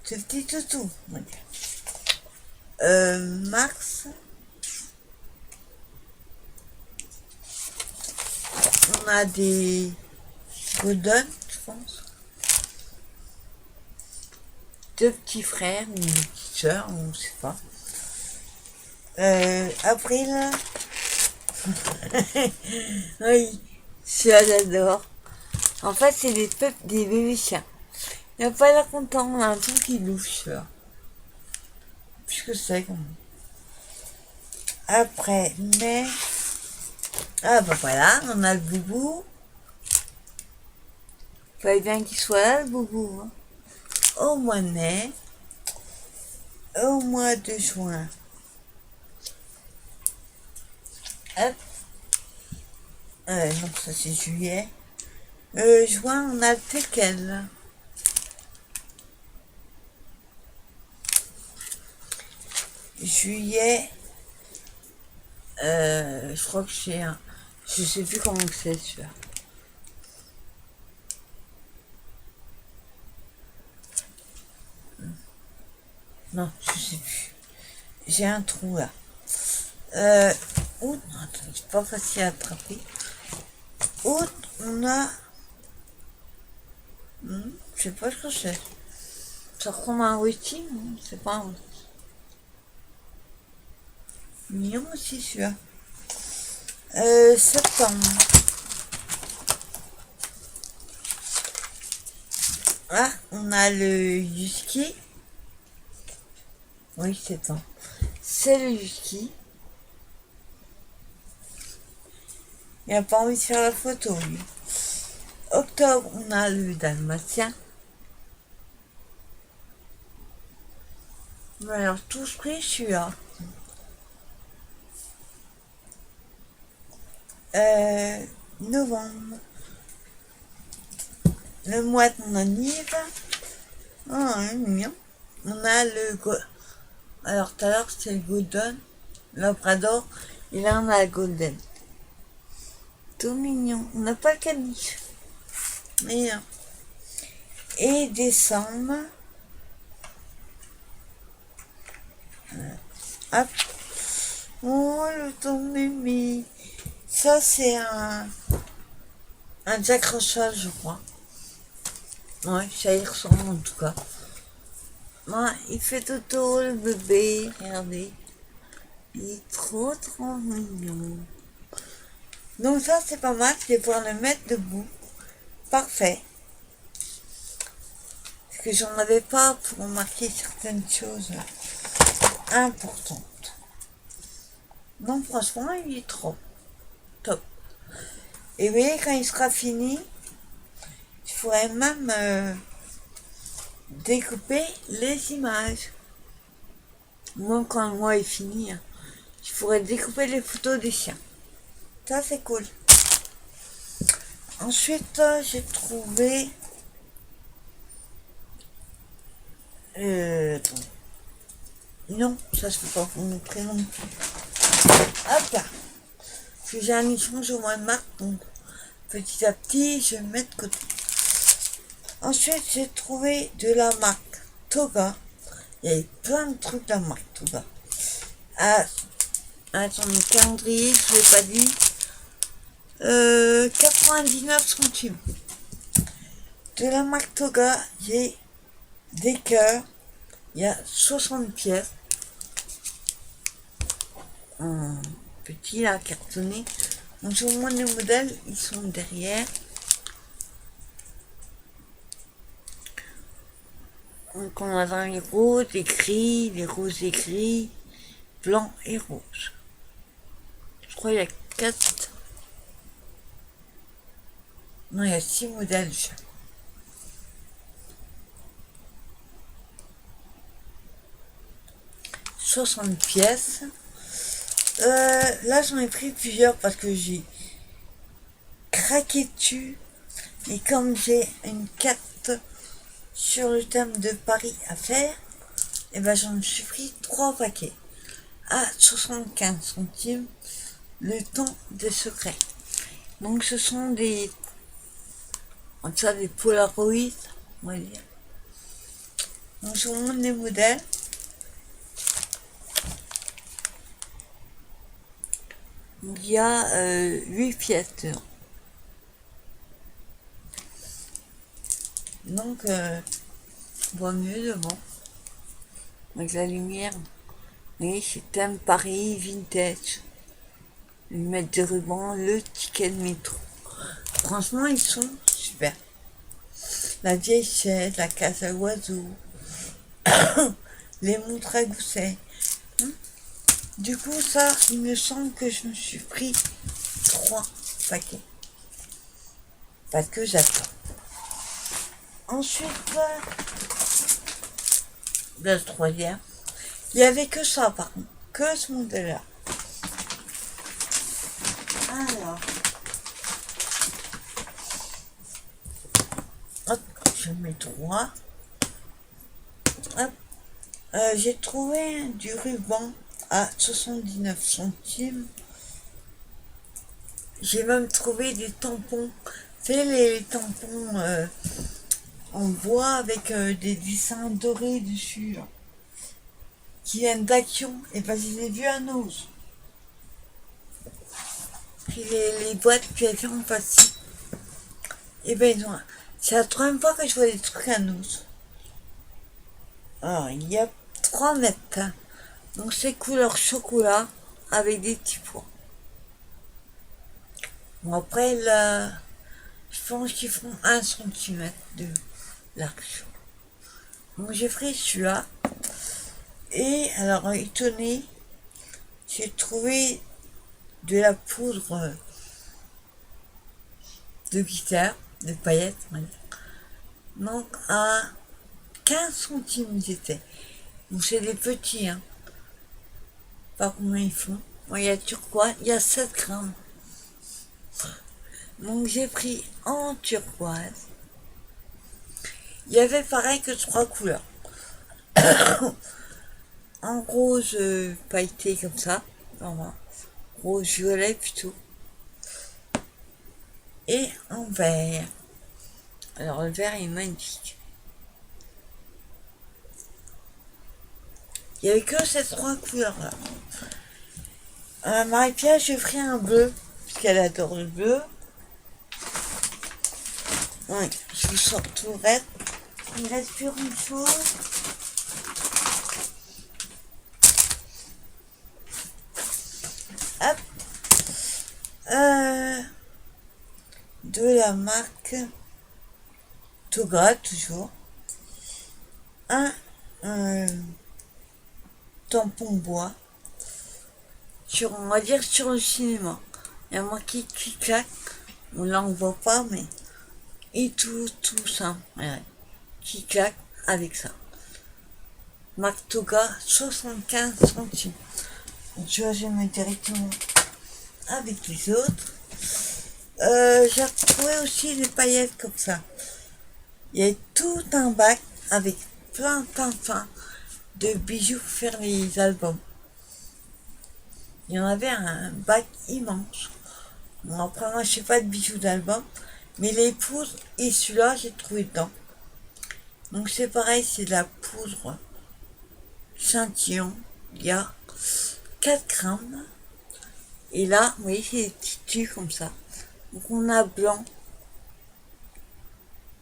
Ce petit toutou. On va dire. Mars. On a des Godon, je pense. deux petits frères ou une petite soeur, on ne sait pas. Avril, oui, ça j'adore. En fait, c'est des bébés chiens. Il n'a pas l'air content, on a un truc qui louche, là. Puisque c'est comme. Après, mai. Ah bah voilà, on a le boubou. Fallait bien qu'il soit là, le boubou. Hein. Au mois de mai. Au mois de juin. Hop. Non, ça c'est juillet. Juin, on a le teckel. Juillet, je crois que c'est un. Je sais plus comment c'est celui-là. Non, je sais plus. J'ai un trou là. Août, non, attends, c'est pas facile à attraper. Août, on a. Je sais pas ce que c'est. Ça ressemble à un whisky, c'est pas un whisky. Mignon aussi celui-là. Septembre. Ah, on a le husky. Oui, c'est ça. C'est le husky. Il n'a pas envie de faire la photo, lui. Octobre, on a le dalmatien. Mais alors, tous pris, celui-là. Novembre. Le mois de mon anniv. Oh, mignon. On a le... Alors, tout à l'heure, c'était le golden. Le labrador. Et là, on a le golden. Tout mignon. On n'a pas le caniche. Mais non. Et décembre. Hop. Oh, le ton mémé. Ça, c'est un Jack Russell, je crois. Ouais, ça y ressemble en tout cas. Ouais, il fait toto, le bébé. Regardez. Il est trop, trop mignon. Donc ça, c'est pas mal. Je vais pouvoir le mettre debout. Parfait. Parce que j'en avais pas pour remarquer certaines choses importantes. Donc franchement, il est trop top. Et vous voyez, quand il sera fini, je pourrais même découper les images. Moi, quand le mois est fini, je pourrais découper les photos des chiens. Ça, c'est cool. Ensuite, j'ai trouvé... Non, ça se peut pas vous montrer non plus. Hop là. Parce que j'ai un échange au mois de mars, donc petit à petit, je vais me mettre de côté. Ensuite, j'ai trouvé de la marque Toga. Il y avait plein de trucs de la marque Toga. Ah, attendez, calendrier, je ne l'ai pas dit. 99 centimes. De la marque Toga, j'ai des cœurs. Il y a 60 pièces. Un petit là, cartonné. Donc, sur moins les modèles, ils sont derrière. Donc, on a dans les roses et gris, les roses et gris, blanc et rose. Je crois qu'il y a 4. Non, il y a 6 modèles. 60 pièces. Là, j'en ai pris plusieurs parce que j'ai craqué dessus. Et comme j'ai une carte sur le thème de Paris à faire, et ben j'en suis pris 3 paquets à 75 centimes. Le temps des secrets. Donc ce sont des Polaroids, on va dire. Donc je vous montre les modèles. Il y a 8 pièces dedans. Donc, on voit mieux devant. avec la lumière. Oui, c'est thème Paris vintage. Ils mettent des rubans, le ticket de métro. Franchement, ils sont super. La vieille chaise, la case à oiseaux, les montres à gousset. Du coup, ça, il me semble que je me suis pris 3 paquets. Parce que j'attends. Ensuite, le troisième, il n'y avait que ça, par contre. Que ce modèle-là. Alors, hop, je mets 3. Hop, j'ai trouvé du ruban à 79 centimes. J'ai même trouvé des tampons. C'est les tampons en bois avec des dessins dorés dessus. Là, qui viennent d'Action. Et ben, je les ai vus à Nose. Puis les boîtes que j'avais fait en plastique. Et ben, c'est la troisième fois que je vois des trucs à Nose. Alors, il y a 3 mètres. Hein. Donc, c'est couleur chocolat avec des petits pois. Bon, après, là, je pense qu'ils font 1 cm de large. Donc, j'ai pris celui-là. Et alors, étonné, j'ai trouvé de la poudre de guitare, de paillettes, donc à 15 centimes ils étaient. Donc c'est des petits, hein. Pas combien ils font. Bon, il y a turquoise, il y a 7 grammes. Donc j'ai pris en turquoise. Il y avait pareil que 3 couleurs. En rose pailleté comme ça, enfin, rose violet plutôt. Et en vert. Alors le vert est magnifique. Il n'y avait que ces 3 couleurs-là. Marie-Pierre, je ferai un bleu, puisqu'elle adore le bleu. Ouais, je vous sors tout le reste. Il me reste plus une chose. Hop. De la marque Toga, toujours. Un tampon bois. On va dire sur le cinéma. Il y a marqué clic-clac. On là on voit pas, mais. Et tout ça. Ouais. Clic-clac avec ça. Marque Toga, 75 centimes. Tu vois, je vais mettre directement avec les autres. J'ai retrouvé aussi des paillettes comme ça. Il y a tout un bac avec plein de bijoux pour faire les albums. Il y en avait un bac immense. Bon, après, moi, je sais pas de bijoux d'album, mais les poudres et celui-là, j'ai trouvé dedans. Donc, c'est pareil, c'est de la poudre scintillant. Il y a 4 grammes. Et là, vous voyez, c'est des petits tubes comme ça. Donc, on a blanc.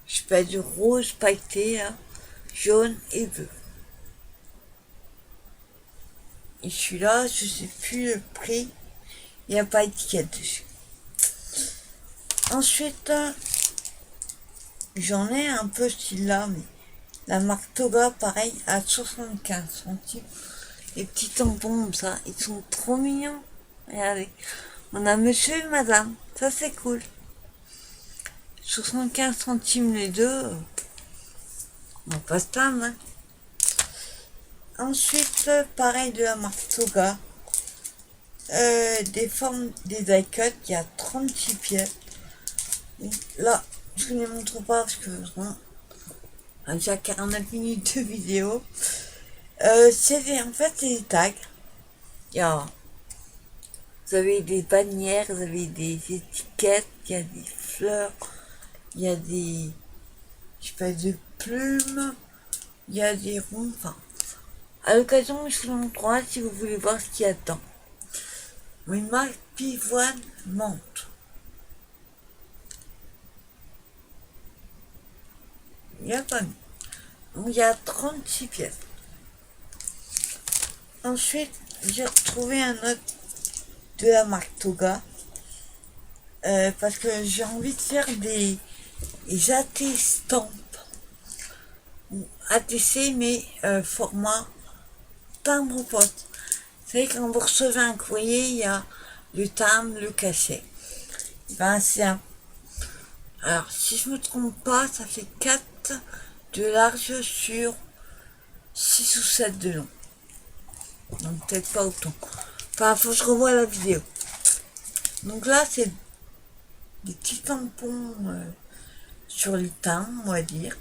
Je sais pas, du rose pailleté, là, jaune et bleu. Et celui-là, je sais plus le prix. Il n'y a pas d'étiquette dessus. Ensuite, j'en ai un peu celui-là, mais la marque Toga, pareil, à 75 centimes. Les petits tampons comme ça, ils sont trop mignons. Regardez. On a monsieur et madame. Ça, c'est cool. 75 centimes les deux. On passe pas, hein. Ensuite, pareil de la marque Toga. Des formes, des die-cut, il y a 36 pièces. Là, je ne les montre pas parce que déjà 49 minutes de vidéo. En fait, c'est des tags. Vous avez des bannières, vous avez des étiquettes, il y a des fleurs, il y a des, je sais pas, de plumes, il y a des ronds, enfin. À l'occasion, je vous le montrerai si vous voulez voir ce qu'il y a dedans. Une marque pivoine menthe. Il y a pas mis. Donc il y a 36 pièces. Ensuite, j'ai retrouvé un autre de la marque Toga. Parce que j'ai envie de faire des AT-stamps. ATC, mais format timbre-poste. Vous savez, quand vous recevez un courrier, il y a le timbre, le cachet. Ben, c'est un... Alors, si je me trompe pas, ça fait 4 de large sur 6 ou 7 de long. Donc, peut-être pas autant. Enfin, faut que je revoie la vidéo. Donc là, c'est des petits tampons sur les timbres, on va dire.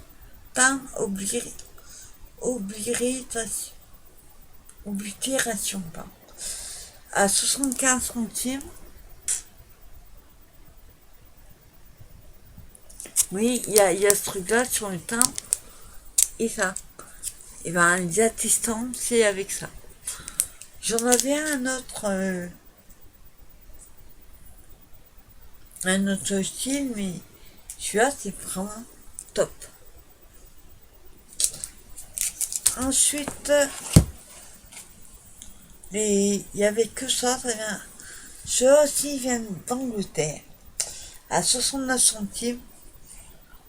Timbre oblitération, pardon. À 75 centimes. Oui, il y a ce truc-là sur le timbre. Et ça. Et ben, les attestants, c'est avec ça. J'en avais un autre style, mais celui-là, c'est vraiment top. Ensuite, il y avait que ça vient. Ceux-là aussi viennent d'Angleterre. À 69 centimes.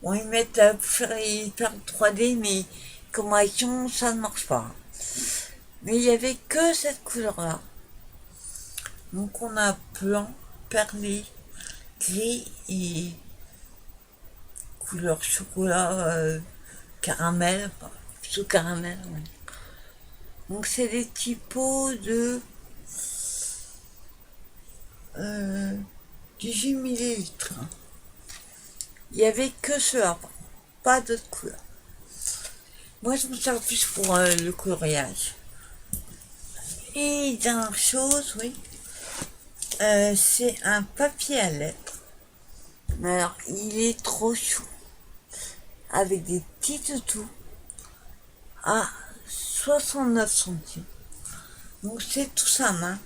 Bon, ils mettent pour faire les perles 3D, mais comme action, ça ne marche pas. Mais il n'y avait que cette couleur-là. Donc on a blanc, perlé, gris et couleur chocolat, caramel, plutôt caramel. Ouais. Donc c'est des typos de 18 millilitres. Il n'y avait que cela, pas d'autres couleurs. Moi je me sers plus pour le coloriage. Et dernière chose, oui, c'est un papier à lettres. Mais alors, il est trop chou. Avec des petits toutous à 69 centimes. Donc c'est tout ça, main.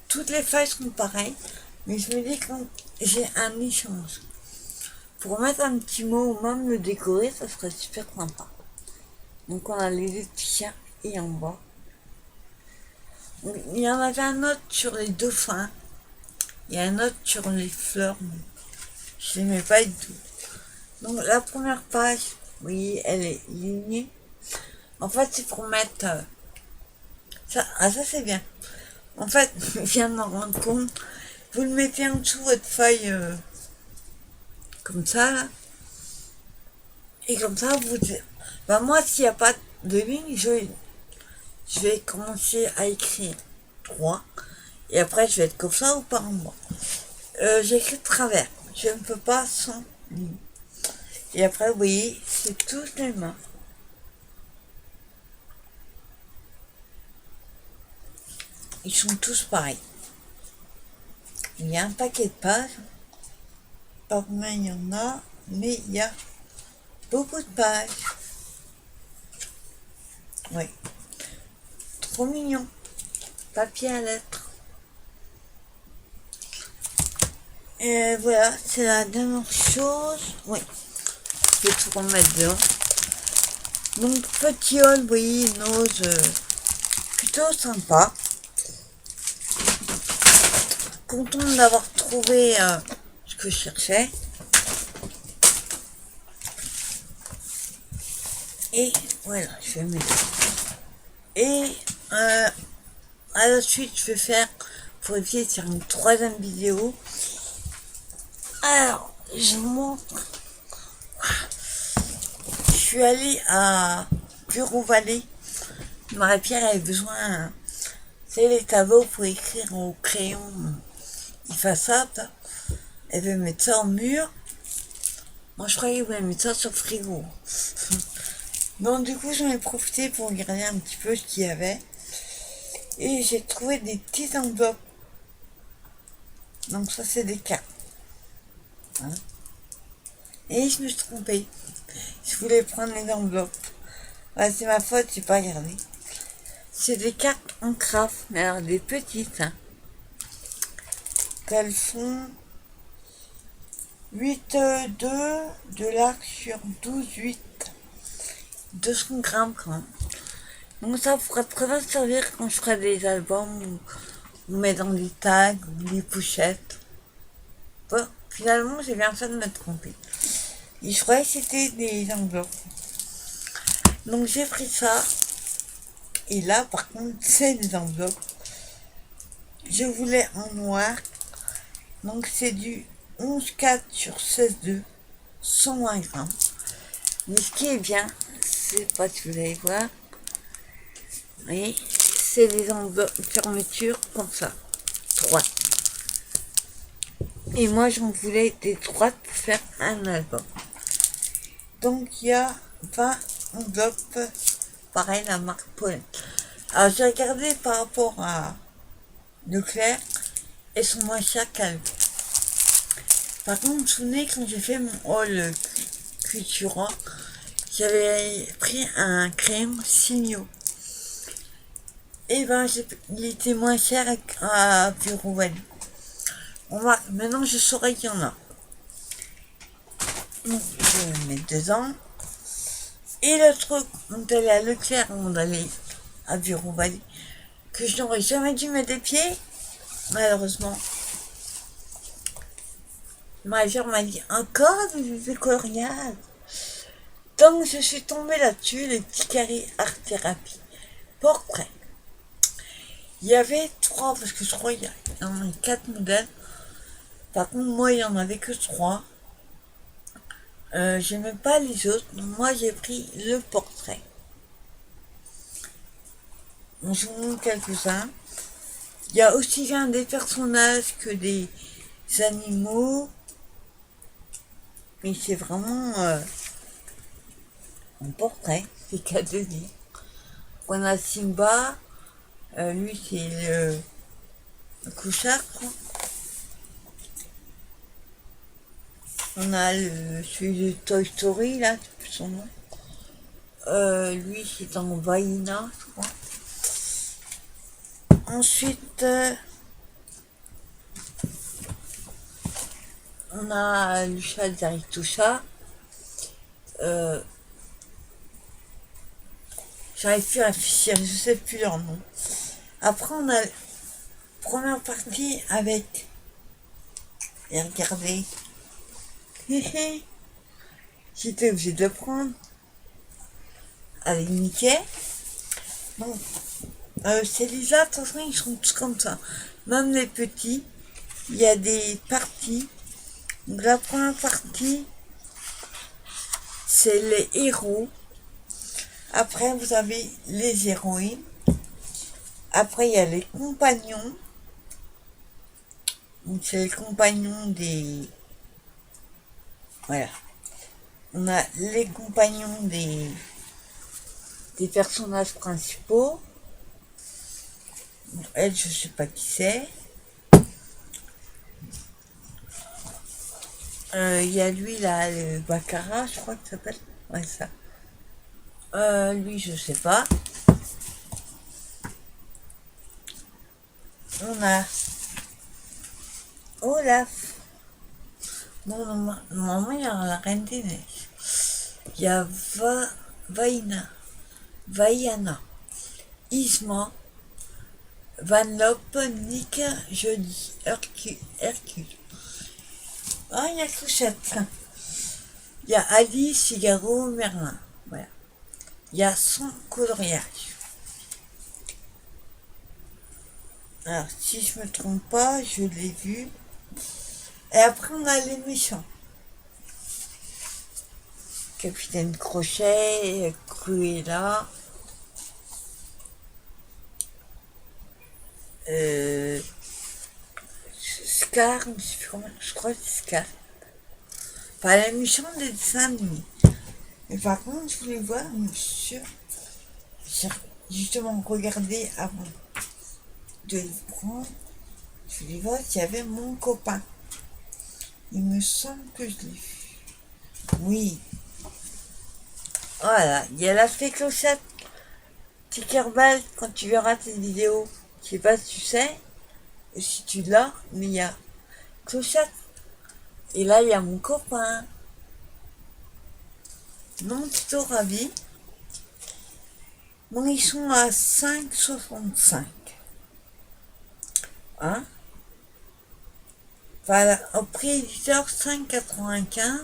Toutes les feuilles sont pareilles, mais je me dis que j'ai un échange. Pour mettre un petit mot ou même le décorer, ça serait super sympa. Donc on a les deux chiens et en bas. Il y en avait un autre sur les dauphins. Il y a un autre sur les fleurs. Mais je n'aimais pas du tout. Donc la première page, oui, elle est lignée. En fait, c'est pour mettre... ça c'est bien. En fait, je viens de m'en rendre compte. Vous le mettez en dessous de votre feuille comme ça, là. Et comme ça, vous... Ben moi, s'il n'y a pas de ligne, je vais commencer à écrire 3. Et après, je vais être comme ça ou par en bas. J'écris de travers. Je ne peux pas sans ligne. Et après, vous voyez, c'est toutes les mains. Ils sont tous pareils. Il y a un paquet de pages. Pas combien il y en a, mais il y a beaucoup de pages. Oui. Trop mignon. Papier à lettres. Et voilà, c'est la dernière chose. Oui. Je vais tout remettre dedans. Donc, petit haul, vous voyez, une ose plutôt sympa. Contente d'avoir trouvé ce que je cherchais. Et voilà, je vais mettre. Et à la suite, je vais faire, pour essayer de faire une troisième vidéo. Alors, je vous montre. Je suis allée à Bureau-Vallée. Marie-Pierre avait besoin, c'est les tableaux pour écrire au crayon effaçable. Elle veut mettre ça en mur. Moi, je croyais qu'elle voulait mettre ça sur le frigo. Donc, du coup, j'en ai profité pour regarder un petit peu ce qu'il y avait. Et j'ai trouvé des petites enveloppes. Donc, ça, c'est des cartes. Hein. Et je me suis trompée. Je voulais prendre les enveloppes. Ouais, c'est ma faute, j'ai pas regardé. C'est des cartes en craft, mais alors des petites. Hein. Qu'elles font 8,2 de l'arc sur 12,8. 200 grammes quand même. Donc ça pourra très bien servir quand je ferai des albums où on met dans des tags ou des pochettes. Bon, finalement j'ai bien fait de me tromper. Et je croyais que c'était des enveloppes. Donc j'ai pris ça. Et là par contre c'est des enveloppes. Je voulais en noir. Donc c'est du 11,4 sur 16,2. 120 grammes. Mais ce qui est bien, c'est pas que vous allez voir. Oui, c'est des enveloppes fermeture comme ça. Droite. Et moi j'en voulais des droites pour faire un album. Donc il y a 20 enveloppes, pareil la marque Pollen. Alors j'ai regardé par rapport à Leclerc, elles sont moins chères qu'elles. Par contre, vous vous souvenez quand j'ai fait mon haul Cultura, j'avais pris un crème Signo. Et ben il était moins cher à Bureau Valley. Maintenant je saurais qu'il y en a. Donc je vais le mettre dedans. Et le truc, on est allé à Leclerc, on est allé à Bureau Valley, que je n'aurais jamais dû mettre des pieds, malheureusement. Ma mère m'a dit encore des coloriages. Donc je suis tombée là-dessus, les petits carrés art thérapie. Portrait. Il y avait 3, parce que je crois qu'il y en a 4 modèles. Par contre, moi, il n'y en avait que 3. J'aimais pas les autres, donc moi j'ai pris le portrait. Je vous montre quelques-uns. Il y a aussi bien des personnages que des animaux. Mais c'est vraiment un portrait, c'est qu'à de dire. On a Simba, lui c'est le couchard, quoi. On a celui de Toy Story, là, c'est plus son nom. Lui c'est en Vaina, je crois. Ensuite, on a le chat d'Aritucha. J'arrive plus à réfléchir, je sais plus leur nom. Après, on a la première partie avec. Et regardez. J'étais obligée de le prendre. Avec Mickey. Donc, c'est Lisa, de toute façon, ils sont tous comme ça. Même les petits, il y a des parties. Donc, la première partie, c'est les héros. Après, vous avez les héroïnes. Après, il y a les compagnons. Donc, c'est les compagnons des. Voilà. On a les compagnons des personnages principaux. Bon, elle, je sais pas qui c'est. Il y a lui là, le Baccarat, je crois qu'il s'appelle. Ouais, ça. Lui, je sais pas. On a Olaf. Non, normalement, il y a la Reine des Neiges. Il y a Vaiana, Isma, Vanellope, Nick, Jeudi, Hercule. Ah, il y a Clochette. Il y a Alice, Figaro, Merlin. Voilà. Il y a son coloriage. Alors, si je me trompe pas, je l'ai vu. Et après, on a les méchants. Capitaine Crochet, Cruella. Scar, je crois que c'est Scar. Pas la méchante des dessins animés. Mais par contre, je voulais voir, monsieur. J'ai justement regardé avant de le prendre. Je voulais voir s'il y avait mon copain. Il me semble que je l'ai vu. Oui. Voilà, il y a l'aspect clochette. Tinkerbell, quand tu verras tes vidéos, je sais pas si tu sais, ou si tu l'as, mais il y a clochette. Et là, il y a mon copain. Non, plutôt ravi. Bon, ils sont à 5,65. Hein? Voilà, au prix éditeur 5,95.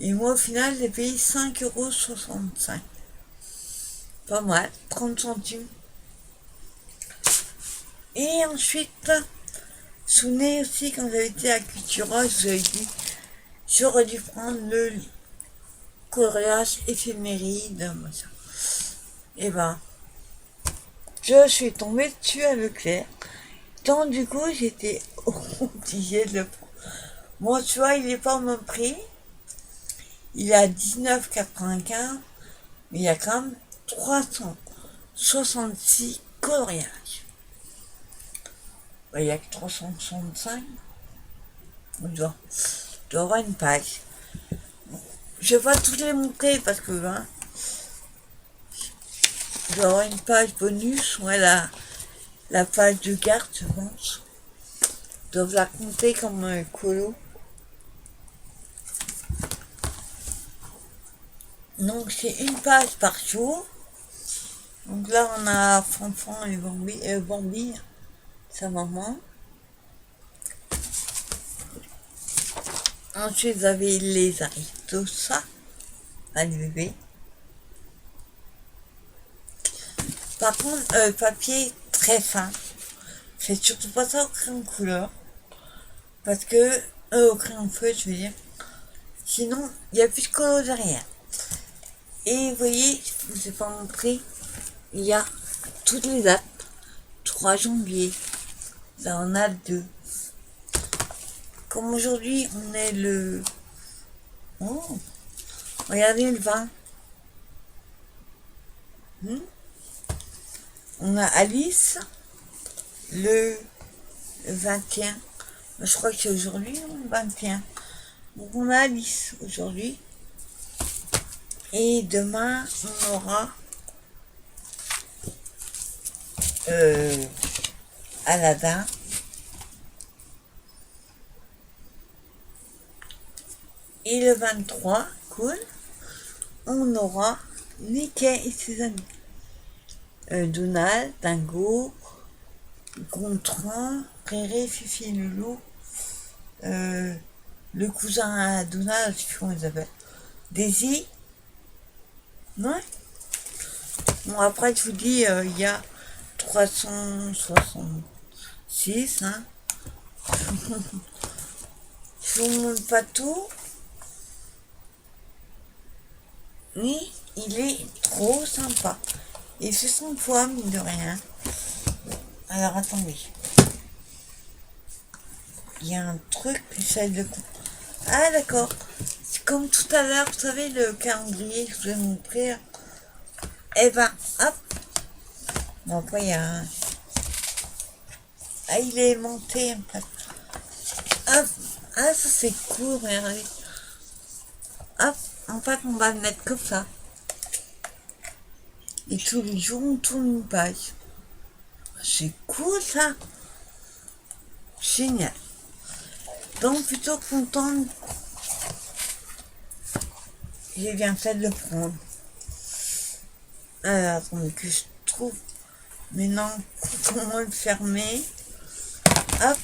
Et moi, au final, j'ai payé 5,65 €. Pas mal, 30 centimes. Et ensuite, souvenez aussi, quand j'avais été à Cultura, je vous avais dit, j'aurais dû prendre le coloriage éphéméride, machin. Et ben, je suis tombée dessus à Leclerc. Donc, du coup, j'étais obligée de le prendre. Bon, tu vois, il n'est pas au même prix. Il est à 19,95, mais il y a quand même 366 coloriages. Il n'y a que 365. On doit avoir une page. Je vais pas toutes les montrer parce que je dois avoir une page bonus. Voilà, la page de garde, je pense. Ils doivent la compter comme un colo. Donc c'est une page par jour. Donc là on a Fanfan et Bambi, sa maman. Ensuite vous avez les Aristosa, à bébé. Par contre, papier très fin. Faites surtout pas ça au crayon couleur. Parce que, au crayon feu, je veux dire. Sinon, il n'y a plus de colo derrière. Et vous voyez, je vous ai pas montré, il y a toutes les dates. 3 janvier. Là, on a 2. Comme aujourd'hui, on est le... Oh, regardez le 20. On a Alice, le 21. Je crois que c'est aujourd'hui, le 21. Donc on a Alice aujourd'hui. Et demain, on aura Aladdin. Et le 23, cool, on aura Mickey et ses amis. Donald, Dingo, Gontran, Réré, Fifi, Loulou, le cousin à Donald, je sais plus comment ils appellent, Daisy. Ouais. Bon, après, je vous dis, il y a 366, hein. Je vous montre pas tout. Mais il est trop sympa. Il fait son poids, mine de rien. Alors, attendez. Il y a un truc, j'essaie de... Ah, d'accord. C'est comme tout à l'heure, vous savez, le calendrier que je vous ai montré. Eh ben, hop. Bon, après, il y a un... Ah, il est monté, en fait. Hop. Ah, ça, c'est cool, regardez. Hop. En fait, on va le mettre comme ça. Et tous les jours, on tourne une page. C'est cool, ça. Génial. Donc, plutôt contente, j'ai bien fait de le prendre. Alors, attendez que je trouve maintenant comment le fermer. Hop.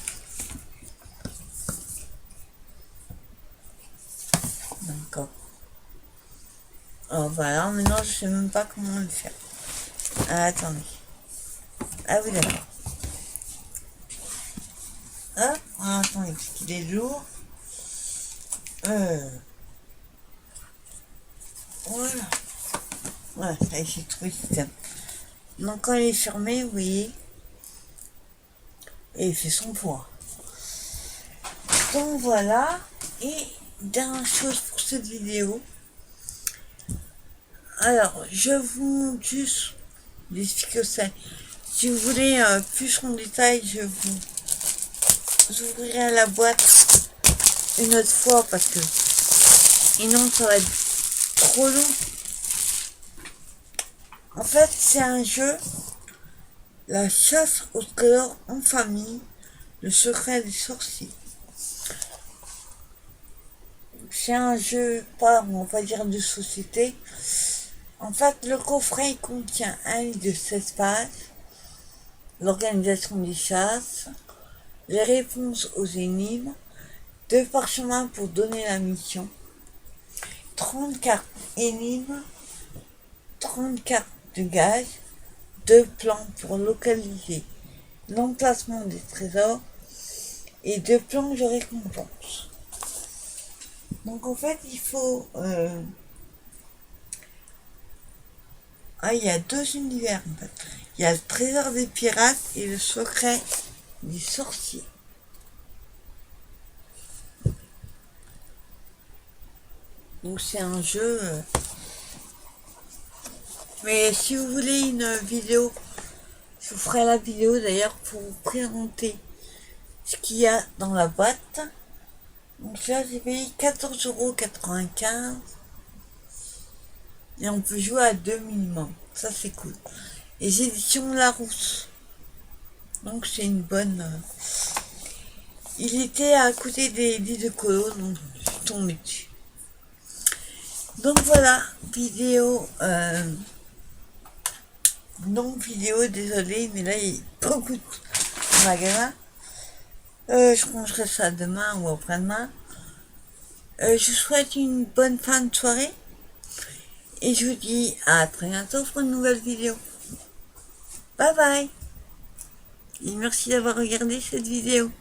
D'accord. Alors voilà, maintenant je sais même pas comment le faire. Ah, attendez. Ah oui, d'accord. Hop. Ah, attendez, parce qu'il est lourd. Voilà. Voilà, ça y est, j'ai trouvé le système. Donc quand il est fermé, vous voyez, et il fait son poids. Donc voilà, et dernière chose pour cette vidéo. Alors, je vous montre juste l'explique que c'est. Si vous voulez plus en détail, je vous ouvrirai la boîte une autre fois parce que sinon ça va être trop long. En fait, c'est un jeu, la chasse au trésor en famille, le secret des sorciers. C'est un jeu, pas, on va pas dire de société, En fait, le coffret contient un livre de 16 pages, l'organisation des chasses, les réponses aux énigmes, 2 parchemins pour donner la mission, 30 cartes énigmes, 30 cartes de gage, 2 plans pour localiser l'emplacement des trésors et 2 plans de récompense. Donc en fait, il faut... il y a 2 univers en fait. Il y a le trésor des pirates et le secret des sorciers. Donc c'est un jeu... Mais si vous voulez une vidéo, je vous ferai la vidéo d'ailleurs pour vous présenter ce qu'il y a dans la boîte. Donc là j'ai payé 14,95 € et on peut jouer à 2 minimum. Ça c'est cool. Les éditions Larousse. Donc c'est une bonne... Il était à côté des lits de colo, donc je suis tombée dessus. Donc voilà, vidéo... non vidéo, désolé, mais là il y a beaucoup de magasins. Je rangerai ça demain ou après-demain. Je vous souhaite une bonne fin de soirée. Et je vous dis à très bientôt pour une nouvelle vidéo. Bye bye. Et merci d'avoir regardé cette vidéo.